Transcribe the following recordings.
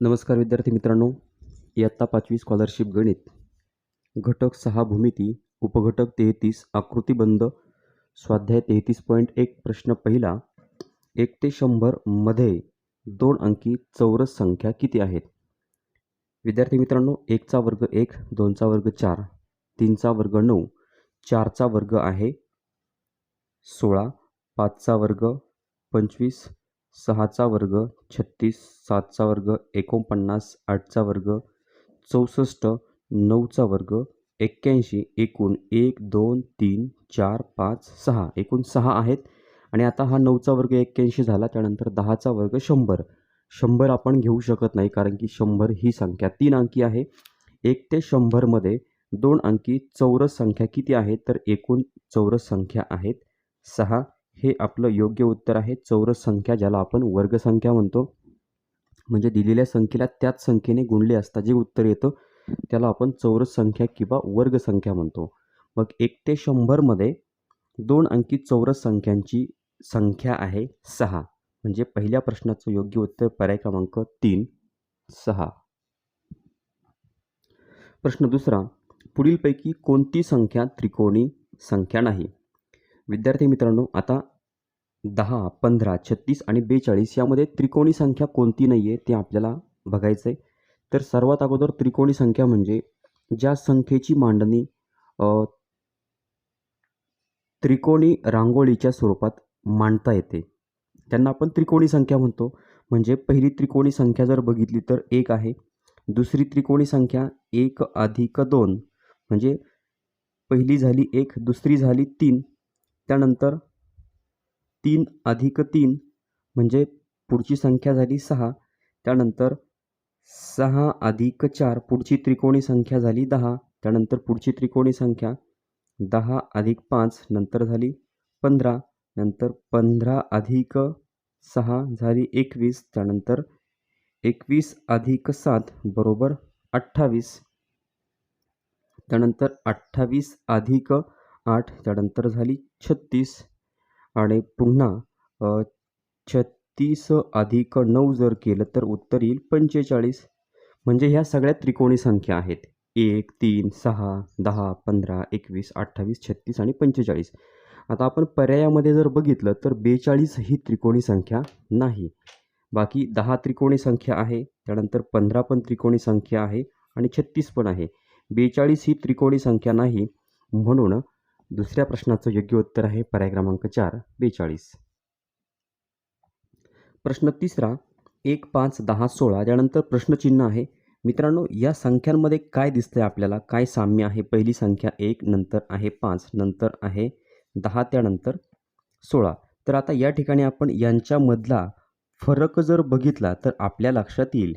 नमस्कार विद्यार्थी मित्रांनो, इयत्ता 5वी स्कॉलरशिप गणित घटक 6 भूमिती उपघटक 33 आकृतिबंध स्वाध्याय 33.1 प्रश्न पहिला 1 ते 100 मध्ये 2 अंकी चौरस संख्या किती आहेत? विद्यार्थी मित्रांनो, 1 चा वर्ग 1, 2 चा वर्ग 4, 3 चा वर्ग 9, 4 चा वर्ग आहे 16, 5 चा वर्ग 25, 6 चा वर्ग 36, 7 चा वर्ग 49, 8 चा वर्ग 64, 9 चा वर्ग 81, एकूण 1, 2, 3, 4, 5, 6 एकूण 6 आहेत. आणि आता हा 9 चा वर्ग 81 झाला, त्यानंतर 10 चा वर्ग 100. 100 आपण घेऊ शकत नाही कारण की 100 ही संख्या 3 अंकी आहे. 1 ते 100 मध्ये 2 अंकी चौरस संख्या किती आहेत? तर एकूण चौरस संख्या आहेत 6. हे आपलं योग्य उत्तर आहे. चौरस संख्या ज्याला आपण वर्गसंख्या म्हणतो, म्हणजे दिलेल्या संख्येला त्याच संख्येने गुणले असता जे उत्तर येतं त्याला आपण चौरस संख्या किंवा वर्गसंख्या म्हणतो. मग 1 ते 100 मध्ये 2 अंकी चौरस संख्यांची संख्या आहे 6. म्हणजे पहिल्या प्रश्नाचं योग्य उत्तर पर्याय क्रमांक 3, 6. प्रश्न दुसरा, पुढीलपैकी कोणती संख्या त्रिकोणी संख्या नाही? विद्यार्थी मित्रांनो, आता 10, 15, 36 आणि 42 यामध्ये त्रिकोणी संख्या कोणती नाही आहे ते आपल्याला बघायचं आहे. तर सर्वात अगोदर त्रिकोणी संख्या म्हणजे ज्या संख्येची मांडणी त्रिकोणी रांगोळीच्या स्वरूपात मांडता येते त्यांना आपण त्रिकोणी संख्या म्हणतो. म्हणजे पहिली त्रिकोणी संख्या जर बघितली तर 1 आहे. दुसरी त्रिकोणी संख्या 1 अधिक 2, म्हणजे पहिली झाली 1, दुसरी झाली 3, त्यानंतर 3 अधिक 3 म्हणजे पुढची संख्या झाली 6, त्यानंतर 6 अधिक 4 पुढची त्रिकोणी संख्या झाली 10, त्यानंतर पुढची त्रिकोणी संख्या 10 अधिक 5 नंतर झाली 15, नंतर 15 अधिक 6 झाली 21, त्यानंतर 21 अधिक 7 बरोबर 28, त्यानंतर 28 अधिक 8 त्यानंतर झाली 36, आणि पुन्हा 36 अधिक 9 जर केलं तर उत्तर येईल 45. म्हणजे ह्या सगळ्या त्रिकोणी संख्या आहेत. 1, 3, 6, 10, 15, 21, 28, 36 आणि 45. आता आपण पर्यायामध्ये जर बघितलं तर 42 ही त्रिकोणी संख्या नाही. बाकी 10 त्रिकोणी संख्या आहे, त्यानंतर 15 पण त्रिकोणी संख्या आहे आणि 36 पण आहे. 42 ही त्रिकोणी संख्या नाही, म्हणून दुसऱ्या प्रश्नाचं योग्य उत्तर आहे पर्याय क्रमांक 4, 42. प्रश्न तिसरा, 1, 5, 10, 16 त्यानंतर प्रश्नचिन्ह आहे. मित्रांनो, या संख्यांमध्ये काय दिसतंय आपल्याला, काय साम्य आहे? पहिली संख्या 1, नंतर आहे 5, नंतर आहे 10, त्यानंतर 16. तर आता या ठिकाणी आपण यांच्यामधला फरक जर बघितला तर आपल्या लक्षात येईल.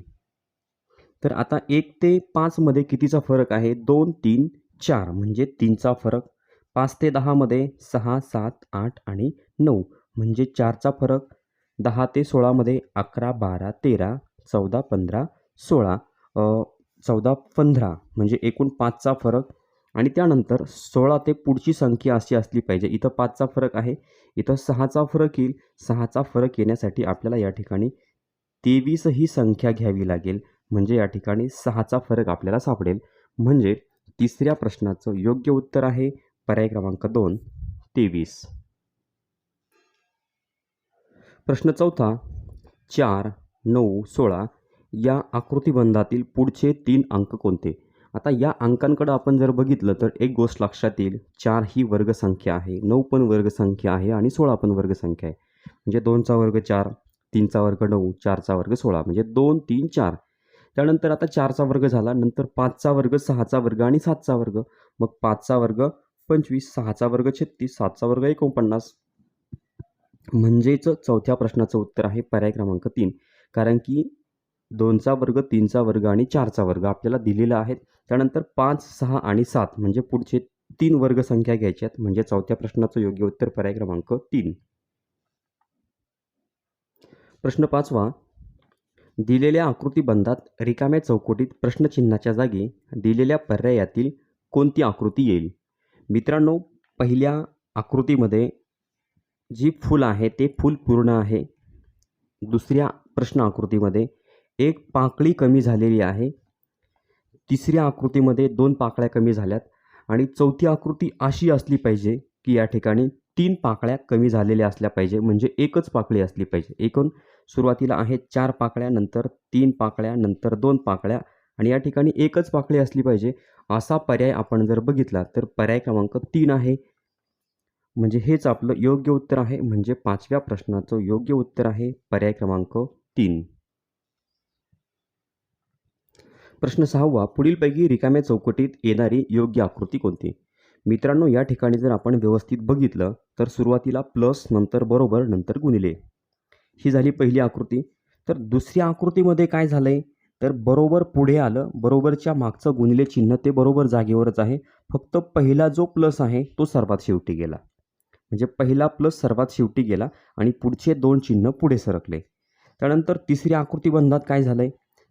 तर आता 1 ते 5 मध्ये कितीचा फरक आहे? 2, 3, 4 म्हणजे 3चा फरक. 5 ते 10 मध्ये 6, 7, 8 आणि 9 म्हणजे 4चा फरक. 10 ते 16 मध्ये 11, 12, 13, 14, 15, 16 14, 15 म्हणजे एकूण 5चा फरक. आणि त्यानंतर 16 ते पुढची संख्या अशी असली पाहिजे. इथं 5चा फरक आहे, इथं 6चा फरक येईल. 6चा फरक येण्यासाठी आपल्याला या ठिकाणी 23 ही संख्या घ्यावी लागेल. म्हणजे या ठिकाणी 6चा फरक आपल्याला सापडेल. म्हणजे तिसऱ्या प्रश्नाचं योग्य उत्तर आहे पर्याय क्रमांक 2, 23. प्रश्न चौथा, 4, 9, 16 या आकृतिबंधातील पुढचे 3 अंक कोणते? आता या अंकांकडे आपण जर बघितलं तर एक गोष्ट लक्षात येईल. 4 ही वर्गसंख्या आहे, 9 पण वर्गसंख्या आहे आणि 16 पण वर्गसंख्या आहे. म्हणजे 2चा वर्ग 4, 3चा वर्ग 9, 4चा वर्ग 16 म्हणजे 2, 3, 4. त्यानंतर आता 4चा वर्ग झाला, नंतर 5चा वर्ग, 6चा वर्ग आणि 7चा वर्ग. मग 5चा वर्ग 25, 6चा वर्ग 36, 7चा वर्ग 49. म्हणजेच चौथ्या प्रश्नाचं उत्तर आहे पर्याय क्रमांक 3. कारण की 2चा वर्ग, 3चा वर्ग आणि 4चा वर्ग आपल्याला दिलेला आहे. त्यानंतर 5, 6 आणि 7 म्हणजे पुढचे 3 वर्गसंख्या घ्यायच्यात. म्हणजे चौथ्या प्रश्नाचं योग्य उत्तर पर्याय क्रमांक 3. प्रश्न 5वा, दिलेल्या आकृतिबंधात रिकाम्या चौकटीत प्रश्नचिन्हाच्या जागी दिलेल्या पर्यायातील कोणती आकृती येईल? मित्रांनो, पहिल्या आकृतीमध्ये जी फूल आहे ते फूल पूर्ण आहे. दुसऱ्या प्रश्न आकृतीमध्ये एक पाकळी कमी झालेली आहे. तिसऱ्या आकृतीमध्ये 2 पाकळ्या कमी झाल्यात आणि चौथी आकृती अशी असली पाहिजे की या ठिकाणी 3 पाकळ्या कमी झालेल्या असल्या पाहिजे, म्हणजे एकच पाकळी असली पाहिजे. एकूण सुरुवातीला आहेत 4 पाकळ्या, नंतर 3 पाकळ्या, नंतर 2 पाकळ्या आणि या ठिकाणी एकच पाकळी असली पाहिजे. असा पर्याय आपण जर बघितला तर पर्याय क्रमांक 3 आहे. म्हणजे हेच आपलं योग्य उत्तर आहे. म्हणजे 5व्या प्रश्नाचं योग्य उत्तर आहे पर्याय क्रमांक 3. प्रश्न 6वा, पुढीलपैकी रिकाम्या चौकटीत येणारी योग्य आकृती कोणती? मित्रांनो, या ठिकाणी जर आपण व्यवस्थित बघितलं तर सुरुवातीला प्लस, नंतर बरोबर, नंतर गुणिले, ही झाली पहिली आकृती. तर दुसऱ्या आकृतीमध्ये काय झालंय, तर बरोबर पुढे आलं. बरोबरच्या मागचं गुणिले चिन्ह ते बरोबर जागेवरच आहे. फक्त पहिला जो प्लस आहे तो सर्वात शेवटी गेला. म्हणजे पहिला प्लस सर्वात शेवटी गेला आणि पुढचे 2 चिन्ह पुढे सरकले. त्यानंतर तिसऱ्या आकृतीबंधात काय झालंय,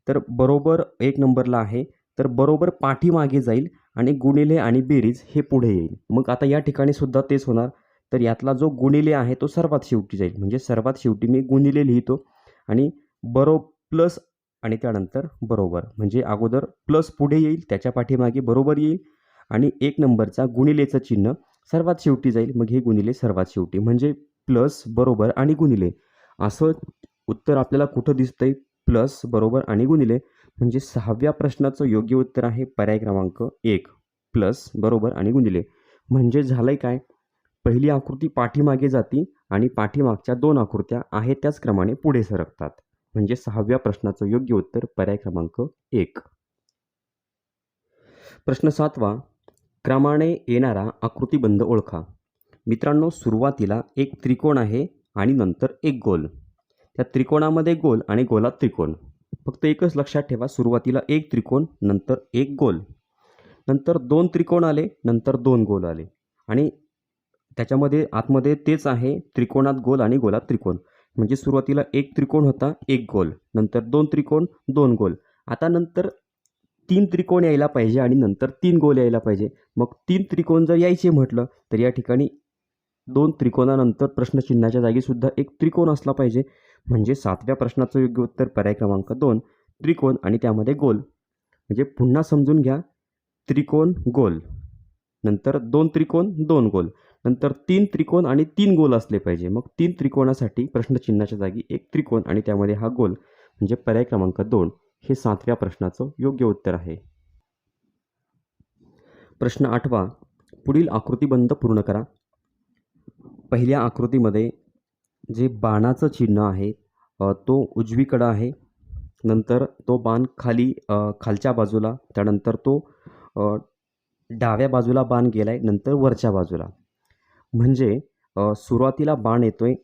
तर बरोबर 1 नंबरला आहे. तर बरोबर पाठीमागे जाईल आणि गुणिले आणि बेरीज हे पुढे येईल. मग आता या ठिकाणी सुद्धा तेच होणार. तर यातला जो गुणिले आहे तो सर्वात शेवटी जाईल. म्हणजे सर्वात शेवटी मी गुणिले लिहितो आणि प्लस आणि त्यानंतर बरोबर. म्हणजे अगोदर प्लस पुढे येईल, त्याच्या पाठीमागे बरोबर येईल आणि 1 नंबरचा गुणिलेचं चिन्ह सर्वात शेवटी जाईल. मग हे गुणिले सर्वात शेवटी. म्हणजे प्लस, बरोबर आणि गुणिले असं उत्तर आपल्याला कुठं दिसतंय? प्लस, बरोबर आणि गुणिले. म्हणजे 6व्या प्रश्नाचं योग्य उत्तर आहे पर्याय क्रमांक 1, प्लस, बरोबर आणि गुणिले. म्हणजे झालंय काय, पहिली आकृती पाठीमागे जाती आणि पाठीमागच्या 2 आकृत्या आहेत त्याच क्रमाने पुढे सरकतात. म्हणजे 6व्या प्रश्नाचं योग्य उत्तर पर्याय क्रमांक 1. प्रश्न 7वा, क्रमाने येणारा आकृतिबंध ओळखा. मित्रांनो, सुरुवातीला एक त्रिकोण आहे आणि नंतर एक गोल. त्या त्रिकोणामध्ये गोल आणि गोलात त्रिकोण. फक्त एकच लक्षात ठेवा, सुरुवातीला एक त्रिकोण, नंतर एक गोल, नंतर 2 त्रिकोण आले, नंतर 2 गोल आले आणि त्याच्यामध्ये आतमध्ये तेच आहे, त्रिकोणात गोल आणि गोलात त्रिकोण. म्हणजे सुरुवातीला एक त्रिकोण होता, एक गोल, नंतर 2 त्रिकोण, 2 गोल. आता नंतर 3 त्रिकोण यायला पाहिजे आणि नंतर 3 गोल यायला पाहिजे. मग 3 त्रिकोण जर यायचे म्हटलं तर या ठिकाणी 2 त्रिकोणानंतर प्रश्नचिन्हाच्या जागी सुद्धा एक त्रिकोण असला पाहिजे. म्हणजे 7व्या प्रश्नाचं योग्य उत्तर पर्याय क्रमांक 2, त्रिकोण आणि त्यामध्ये गोल. म्हणजे पुन्हा समजून घ्या, त्रिकोण, गोल, नंतर 2 त्रिकोण, 2 गोल, नंतर 3 त्रिकोण आणि 3 गोल असले पाहिजे. मग 3 त्रिकोणासाठी प्रश्नचिन्हाच्या जागी एक त्रिकोण आणि त्यामध्ये हा गोल. म्हणजे पर्याय क्रमांक 2 हे 7व्या प्रश्नाचं योग्य उत्तर आहे. प्रश्न 8वा, पुढील आकृतिबंध पूर्ण करा. पहिल्या आकृतीमध्ये जे बाणाचं चिन्ह आहे तो उजवीकडं आहे. नंतर तो बाण खालच्या बाजूला, त्यानंतर तो डाव्या बाजूला बाण गेलाय, नंतर वरच्या बाजूला. म्हणजे सुरुवातीला बाण येतोय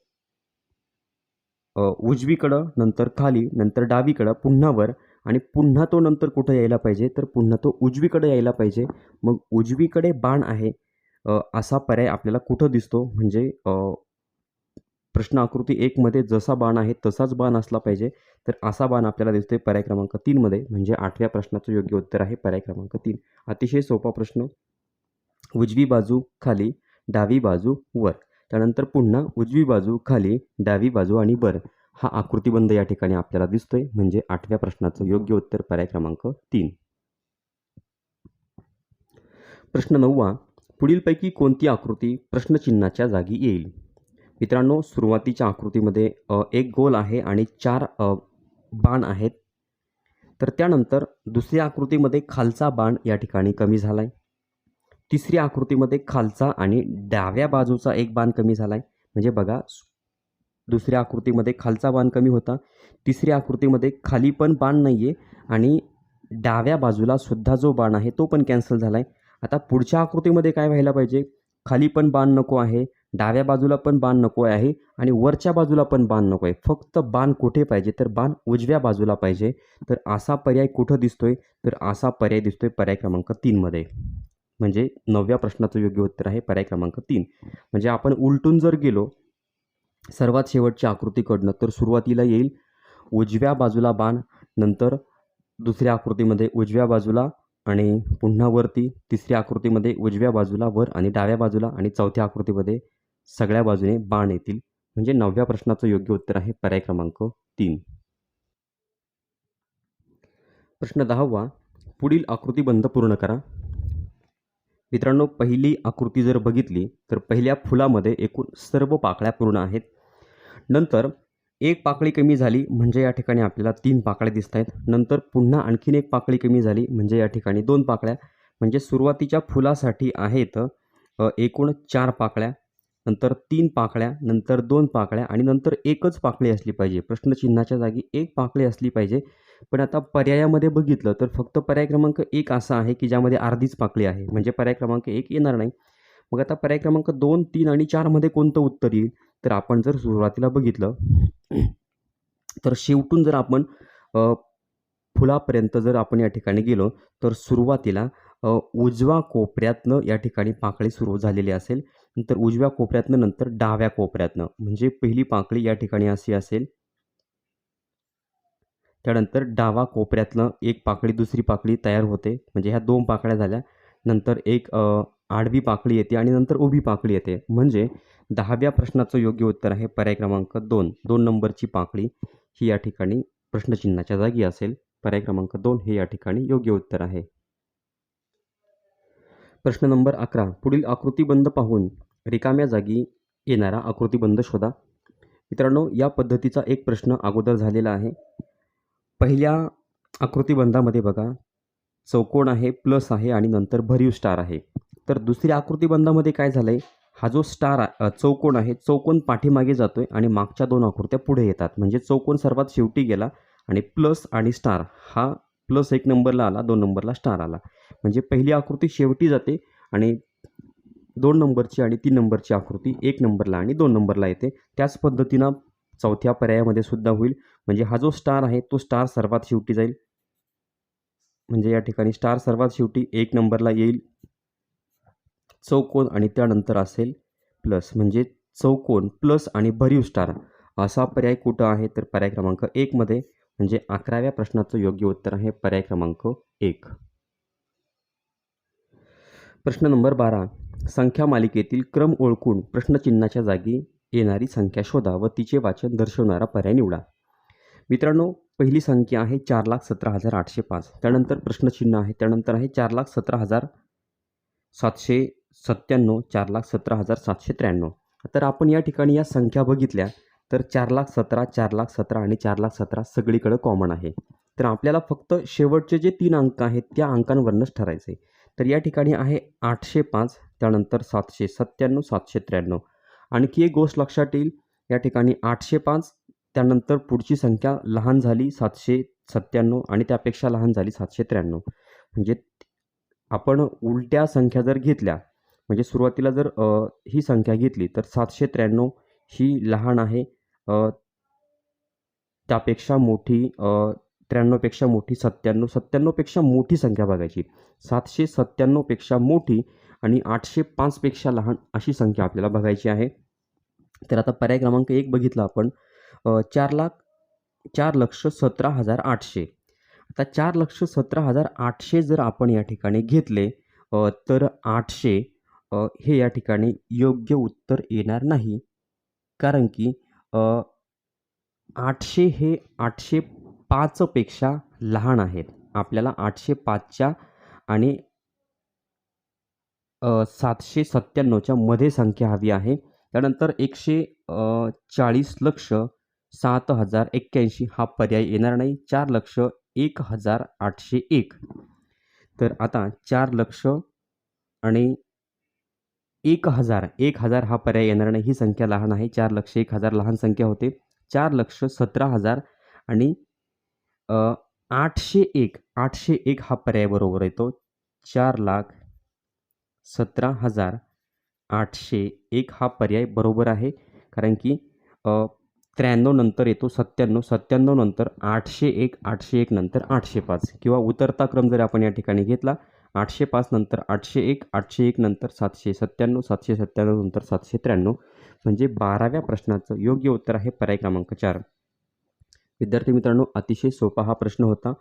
उजवीकडं, नंतर खाली, नंतर डावीकडं, पुन्हा वर आणि पुन्हा तो नंतर कुठं यायला पाहिजे, तर पुन्हा तो उजवीकडे यायला पाहिजे. मग उजवीकडे बाण आहे असा पर्याय आपल्याला कुठं दिसतो? म्हणजे प्रश्न आकृती 1 मध्ये जसा बाण आहे तसाच बाण असला पाहिजे. तर असा बाण आपल्याला दिसतोय पर्याय क्रमांक 3 मध्ये. म्हणजे 8व्या प्रश्नाचं योग्य उत्तर आहे पर्याय क्रमांक 3. अतिशय सोपा प्रश्न. उजवी बाजू खाली, डावी बाजू वर, त्यानंतर पुन्हा उजवी बाजू खाली, डावी बाजू आणि वर, हा आकृतिबंध या ठिकाणी आपल्याला दिसतोय. म्हणजे 8व्या प्रश्नाचं योग्य उत्तर पर्याय क्रमांक 3. प्रश्न 9वा, पुढीलपैकी कोणती आकृती प्रश्नचिन्हाच्या जागी येईल? मित्रांनो, सुरुवातीच्या आकृतीमध्ये एक गोल आहे आणि 4 बाण आहेत. तर त्यानंतर दुसऱ्या आकृतीमध्ये खालचा बाण या ठिकाणी कमी झालाय. तिसऱ्या आकृतीमध्ये खालचा आणि डाव्या बाजूचा एक बाण कमी झालाय. म्हणजे बघा, दुसऱ्या आकृतीमध्ये खालचा बाण कमी होता, तिसऱ्या आकृतीमध्ये खाली पण बाण नाहीये आणि डाव्या बाजूला सुद्धा जो बाण आहे तो पण कॅन्सल झालाय. आता पुढच्या आकृतीमध्ये काय व्हायला पाहिजे? खाली पण बाण नको आहे, डाव्या बाजूला पण बाण नको आहे आणि वरच्या बाजूला पण बाण नको आहे. फक्त बाण कुठे पाहिजे? तर बाण उजव्या बाजूला पाहिजे. तर असा पर्याय कुठं दिसतोय? तर असा पर्याय दिसतोय पर्याय क्रमांक 3 मध्ये. म्हणजे 9व्या प्रश्नाचं योग्य उत्तर आहे पर्याय क्रमांक 3. म्हणजे आपण उलटून जर गेलो सर्वात शेवटच्या आकृतीकडनं, तर सुरुवातीला येईल उजव्या बाजूला बाण, नंतर दुसऱ्या आकृतीमध्ये उजव्या बाजूला आणि पुन्हा वरती, तिसऱ्या आकृतीमध्ये उजव्या बाजूला वर आणि डाव्या बाजूला आणि चौथ्या आकृतीमध्ये सगळ्या बाजूने बाण येतील. म्हणजे 9व्या प्रश्नाचं योग्य उत्तर आहे पर्याय क्रमांक 3. प्रश्न 10वा, पुढील आकृतिबंध पूर्ण करा. मित्रांनो, पहिली आकृती जर बघितली तर पहिल्या फुलामध्ये एकूण सर्व पाकळ्या पूर्ण आहेत. नंतर एक पाकळी कमी झाली म्हणजे या ठिकाणी आपल्याला 3 पाकळ्या दिसत आहेत. नंतर पुन्हा आणखीन एक पाकळी कमी झाली म्हणजे या ठिकाणी 2 पाकळ्या. म्हणजे सुरुवातीच्या फुलासाठी आहेत एकूण 4 पाकळ्या, नंतर 3 पाकळ्या, नंतर 2 पाकळ्या आणि नंतर एकच पाकळी असली पाहिजे. प्रश्नचिन्हाच्या जागी एक पाकळी असली पाहिजे. पण आता पर्यायामध्ये बघितलं तर फक्त पर्याय क्रमांक 1 असा आहे की ज्यामध्ये अर्धीच पाकळी आहे, म्हणजे पर्याय क्रमांक 1 येणार नाही. मग आता पर्याय क्रमांक 2, 3 आणि 4 मध्ये कोणतं उत्तर येईल? तर आपण जर सुरुवातीला बघितलं तर शेवटून जर आपण फुलापर्यंत जर आपण या ठिकाणी गेलो तर सुरुवातीला उजव्या कोपऱ्यातनं या ठिकाणी पाकळी सुरू झालेली असेल. नंतर उजव्या कोपऱ्यातनं, नंतर डाव्या कोपऱ्यातनं, म्हणजे पहिली पाकळी या ठिकाणी अशी असेल. त्यानंतर डावा कोपऱ्यातनं एक पाकळी, दुसरी पाकळी तयार होते, म्हणजे ह्या 2 पाकळ्या झाल्या. नंतर एक आडवी पाकळी येते आणि नंतर उभी पाकळी येते. म्हणजे 10व्या प्रश्नाचं योग्य उत्तर आहे पर्याय क्रमांक 2. 2 नंबरची पाकळी ही या ठिकाणी प्रश्नचिन्हाच्या जागी असेल. पर्याय क्रमांक 2 हे या ठिकाणी योग्य उत्तर आहे. प्रश्न नंबर 11, पुढील आकृतिबंध पाहून रिकाम्या जागी येणारा आकृतिबंध शोधा. मित्रांनो, या पद्धतीचा एक प्रश्न अगोदर झालेला आहे. पहिल्या आकृतिबंधामध्ये बघा, चौकोन आहे, प्लस आहे आणि नंतर भरीव स्टार आहे. तर दुसऱ्या आकृतिबंधामध्ये काय झालंय, हा जो चौकोन आहे, चौकोन पाठीमागे जातोय आणि मागच्या 2 आकृत्या पुढे येतात. म्हणजे चौकोन सर्वात शेवटी गेला आणि प्लस आणि स्टार, हा प्लस 1 नंबरला आला, 2 नंबरला स्टार आला. म्हणजे पहिली आकृती शेवटी जाते आणि 2 नंबरची आणि 3 नंबरची आकृती 1 नंबरला आणि 2 नंबरला येते. त्याच पद्धतीनं चौथ्या पर्यायामध्ये सुद्धा होईल. म्हणजे हा जो स्टार आहे तो स्टार सर्वात शेवटी जाईल. म्हणजे या ठिकाणी स्टार सर्वात शेवटी 1 नंबरला येईल. चौकोन आणि त्यानंतर असेल प्लस, म्हणजे चौकोन प्लस आणि भरीव स्टार असा पर्याय कुठं आहे? तर पर्याय क्रमांक 1 मध्ये. म्हणजे 11व्या प्रश्नाचं योग्य उत्तर आहे पर्याय क्रमांक 1. प्रश्न नंबर 12, संख्या मालिकेतील क्रम ओळखून प्रश्नचिन्हाच्या जागी येणारी संख्या शोधा व तिचे वाचन दर्शवणारा पर्याय निवडा. मित्रांनो, पहिली संख्या आहे 4,17,805. त्यानंतर प्रश्नचिन्ह आहे, त्यानंतर आहे 4,17,797, 4,17,793. तर आपण या ठिकाणी या संख्या बघितल्या तर 4,17,000, 4,17,000 आणि 4,17,000 सगळीकडे कॉमन आहे. तर आपल्याला फक्त शेवटचे जे 3 अंक आहेत त्या अंकांवरूनच ठरायचे. तर या ठिकाणी आहे 805, त्यानंतर 797, 793. आणखी एक गोष्ट लक्षात येईल, या ठिकाणी 805 त्यानंतर पुढची संख्या लहान झाली 797 आणि त्यापेक्षा लहान झाली 793. म्हणजे आपण उलट्या संख्या जर घेतल्या, म्हणजे सुरुवातीला जर ही संख्या घेतली तर 793 ही लहान आहे, त्यापेक्षा मोठी 93 पेक्षा मोठी 97, 97 पेक्षा मोठी संख्या बघायची, 797 पेक्षा मोठी आणि 805 पेक्षा लहान अशी संख्या आपल्याला बघायची आहे. तर आता पर्याय क्रमांक 1 बघितला आपण, 4,17,800. आता 4,17,800 जर आपण या ठिकाणी घेतले तर 800 हे या ठिकाणी योग्य उत्तर येणार नाही. कारण की 800 हे 805 पेक्षा लहान आहेत. आपल्याला 805च्या आणि 797च्या मध्ये संख्या हवी आहे. त्यानंतर 140,07,081 हा पर्याय येणार नाही. 4,01,801. तर आता 4,00,000 आणि 1,000 हा पर्याय येणार नाही. ही संख्या लहान आहे. 4,01,000 लहान संख्या होते. 4,17,000 आणि 801 हा पर्याय बरोबर येतो. 4,17,801 हा पर्याय बरोबर आहे. कारण की 93 नंतर येतो 97, 97 नंतर 801, 801 नंतर 805 किंवा उतरता क्रम जर आपण या ठिकाणी घेतला, 805 नंतर 801, 801 नंतर 797, 797 नंतर 793. म्हणजे 12व्या प्रश्नाचं योग्य उत्तर आहे पर्याय क्रमांक 4. विद्यार्थी मित्रांनो, अतिशय सोपा हा प्रश्न होता.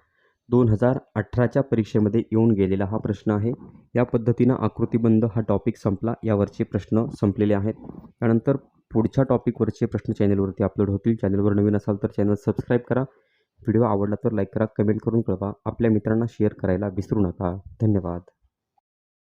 2018च्या परीक्षेमध्ये येऊन गेलेला हा प्रश्न आहे. या पद्धतीनं आकृतिबंध हा टॉपिक संपला. यावरचे प्रश्न संपलेले आहेत. त्यानंतर पुढच्या टॉपिकवरचे प्रश्न चॅनलवरती अपलोड होतील. चॅनलवर नवीन असाल तर चॅनल सबस्क्राईब करा. व्हिडिओ आवडला तर लाईक करा, कमेंट करून कळवा. आपल्या मित्रांना शेअर करायला विसरू नका. धन्यवाद.